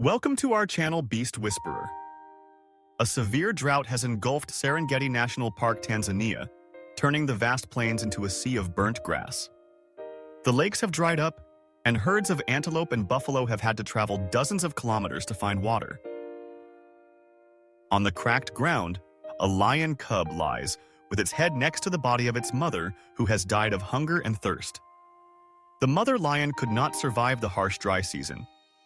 Welcome to our channel, Beast Whisperer. A severe drought has engulfed Serengeti National Park, Tanzania, turning the vast plains into a sea of burnt grass. The lakes have dried up, and herds of antelope and buffalo have had to travel dozens of kilometers to find water. On the cracked ground, a lion cub lies, with its head next to the body of its mother, who has died of hunger and thirst. The mother lion could not survive the harsh dry season,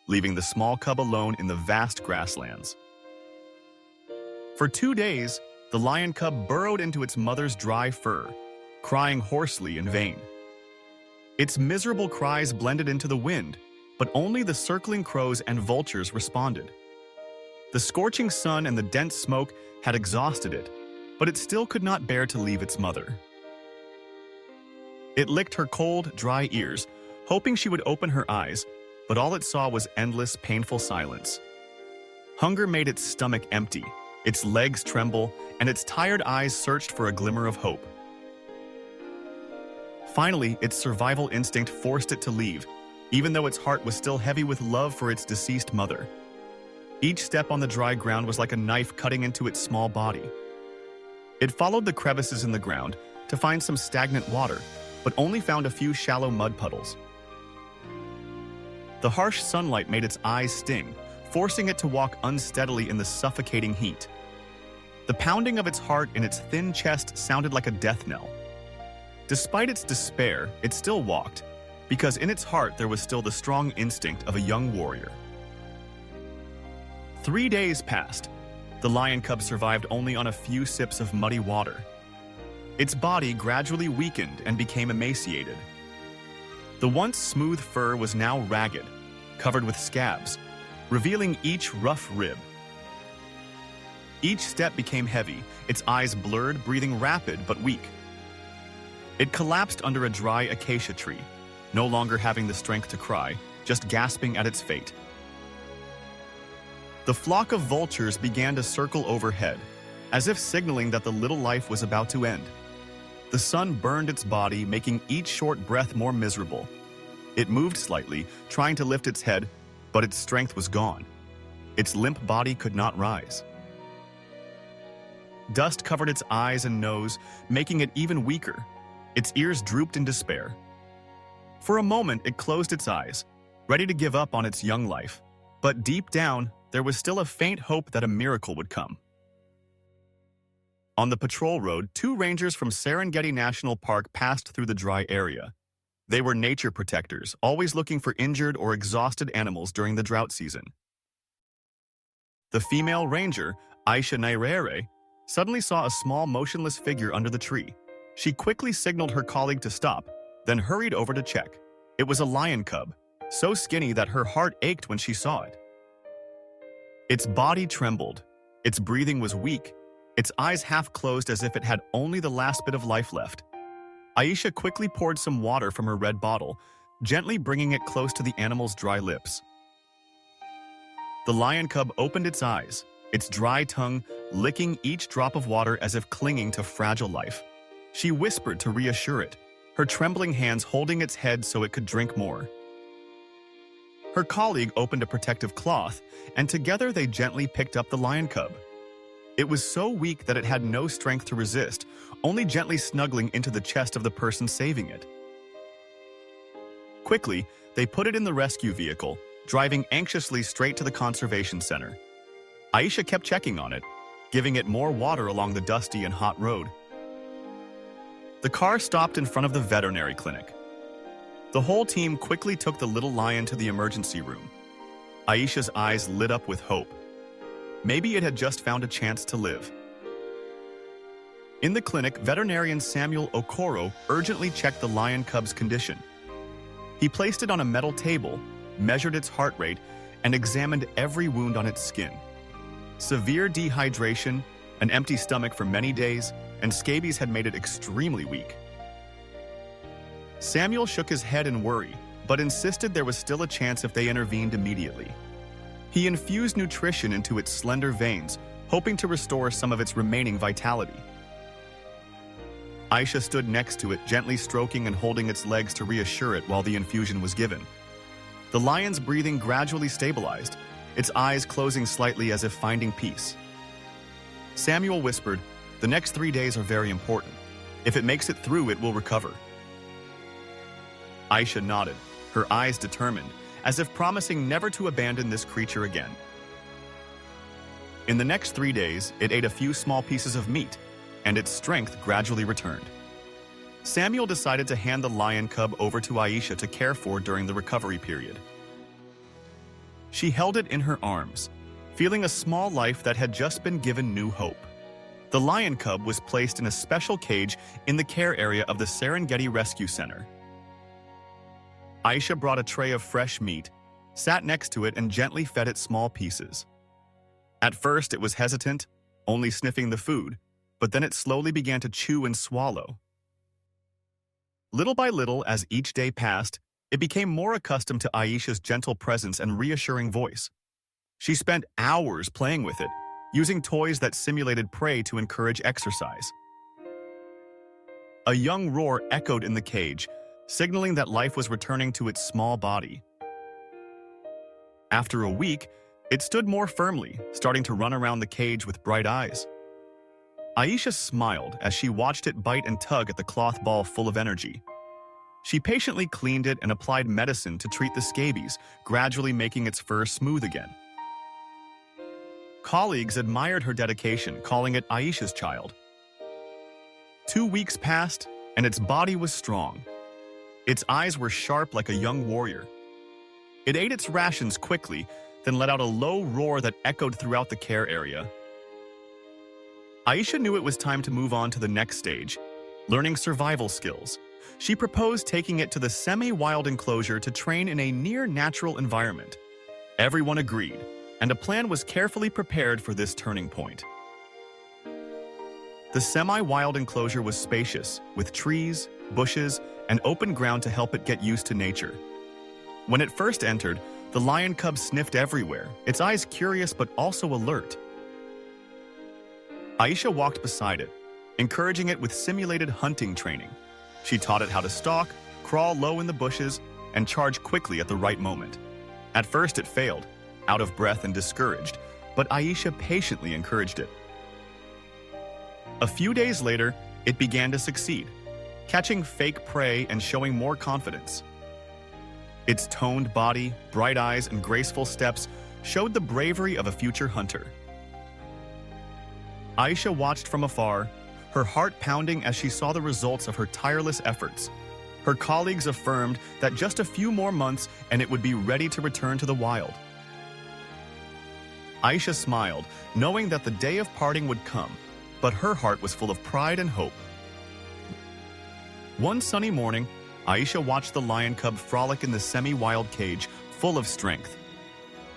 leaving the small cub alone in the vast grasslands. For 2 days, the lion cub burrowed into its mother's dry fur, crying hoarsely in vain. Its miserable cries blended into the wind, but only the circling crows and vultures responded. The scorching sun and the dense smoke had exhausted it, but it still could not bear to leave its mother. It licked her cold, dry ears, hoping she would open her eyes, but all it saw was endless, painful silence. Hunger made its stomach empty, its legs tremble, and its tired eyes searched for a glimmer of hope. Finally, its survival instinct forced it to leave, even though its heart was still heavy with love for its deceased mother. Each step on the dry ground was like a knife cutting into its small body. It followed the crevices in the ground to find some stagnant water, but only found a few shallow mud puddles. The harsh sunlight made its eyes sting, forcing it to walk unsteadily in the suffocating heat. The pounding of its heart in its thin chest sounded like a death knell. Despite its despair, it still walked, because in its heart there was still the strong instinct of a young warrior. 3 days passed. The lion cub survived only on a few sips of muddy water. Its body gradually weakened and became emaciated. The once smooth fur was now ragged, covered with scabs, revealing each rough rib. Each step became heavy, its eyes blurred, breathing rapid but weak. It collapsed under a dry acacia tree, no longer having the strength to cry, just gasping at its fate. The flock of vultures began to circle overhead, as if signaling that the little life was about to end. The sun burned its body, making each short breath more miserable. It moved slightly, trying to lift its head, but its strength was gone. Its limp body could not rise. Dust covered its eyes and nose, making it even weaker. Its ears drooped in despair. For a moment, it closed its eyes, ready to give up on its young life. But deep down, there was still a faint hope that a miracle would come. On the patrol road, 2 rangers from Serengeti National Park passed through the dry area. They were nature protectors, always looking for injured or exhausted animals during the drought season. The female ranger, Aisha Nairere, suddenly saw a small motionless figure under the tree. She quickly signaled her colleague to stop, then hurried over to check. It was a lion cub, so skinny that her heart ached when she saw it. Its body trembled, its breathing was weak, its eyes half closed as if it had only the last bit of life left. Aisha quickly poured some water from her red bottle, gently bringing it close to the animal's dry lips. The lion cub opened its eyes, its dry tongue licking each drop of water as if clinging to fragile life. She whispered to reassure it, her trembling hands holding its head so it could drink more. Her colleague opened a protective cloth, and together they gently picked up the lion cub. It was so weak that it had no strength to resist, only gently snuggling into the chest of the person saving it. Quickly, they put it in the rescue vehicle, driving anxiously straight to the conservation center. Aisha kept checking on it, giving it more water along the dusty and hot road. The car stopped in front of the veterinary clinic. The whole team quickly took the little lion to the emergency room. Aisha's eyes lit up with hope. Maybe it had just found a chance to live. In the clinic, veterinarian Samuel Okoro urgently checked the lion cub's condition. He placed it on a metal table, measured its heart rate, and examined every wound on its skin. Severe dehydration, an empty stomach for many days, and scabies had made it extremely weak. Samuel shook his head in worry, but insisted there was still a chance if they intervened immediately. He infused nutrition into its slender veins, hoping to restore some of its remaining vitality. Aisha stood next to it, gently stroking and holding its legs to reassure it while the infusion was given. The lion's breathing gradually stabilized, its eyes closing slightly as if finding peace. Samuel whispered, "The next 3 days are very important. If it makes it through, it will recover." Aisha nodded, her eyes determined, as if promising never to abandon this creature again. In the next 3 days, it ate a few small pieces of meat, and its strength gradually returned. Samuel decided to hand the lion cub over to Aisha to care for during the recovery period. She held it in her arms, feeling a small life that had just been given new hope. The lion cub was placed in a special cage in the care area of the Serengeti Rescue Center. Aisha brought a tray of fresh meat, sat next to it, and gently fed it small pieces. At first, it was hesitant, only sniffing the food, but then it slowly began to chew and swallow. Little by little, as each day passed, it became more accustomed to Aisha's gentle presence and reassuring voice. She spent hours playing with it, using toys that simulated prey to encourage exercise. A young roar echoed in the cage, signaling that life was returning to its small body. After a week, it stood more firmly, starting to run around the cage with bright eyes. Aisha smiled as she watched it bite and tug at the cloth ball full of energy. She patiently cleaned it and applied medicine to treat the scabies, gradually making its fur smooth again. Colleagues admired her dedication, calling it Aisha's child. 2 weeks passed, and its body was strong. Its eyes were sharp like a young warrior. It ate its rations quickly, then let out a low roar that echoed throughout the care area. Aisha knew it was time to move on to the next stage, learning survival skills. She proposed taking it to the semi-wild enclosure to train in a near-natural environment. Everyone agreed, and a plan was carefully prepared for this turning point. The semi-wild enclosure was spacious, with trees, bushes, and open ground to help it get used to nature. When it first entered, the lion cub sniffed everywhere, its eyes curious but also alert. Aisha walked beside it, encouraging it with simulated hunting training. She taught it how to stalk, crawl low in the bushes, and charge quickly at the right moment. At first it failed, out of breath and discouraged, but Aisha patiently encouraged it. A few days later, it began to succeed, catching fake prey and showing more confidence. Its toned body, bright eyes, and graceful steps showed the bravery of a future hunter. Aisha watched from afar, her heart pounding as she saw the results of her tireless efforts. Her colleagues affirmed that just a few more months and it would be ready to return to the wild. Aisha smiled, knowing that the day of parting would come, but her heart was full of pride and hope. One sunny morning, Aisha watched the lion cub frolic in the semi-wild cage, full of strength.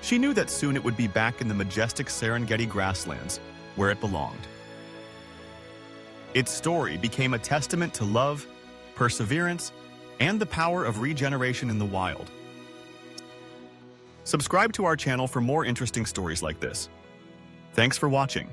She knew that soon it would be back in the majestic Serengeti grasslands, where it belonged. Its story became a testament to love, perseverance, and the power of regeneration in the wild. Subscribe to our channel for more interesting stories like this. Thanks for watching.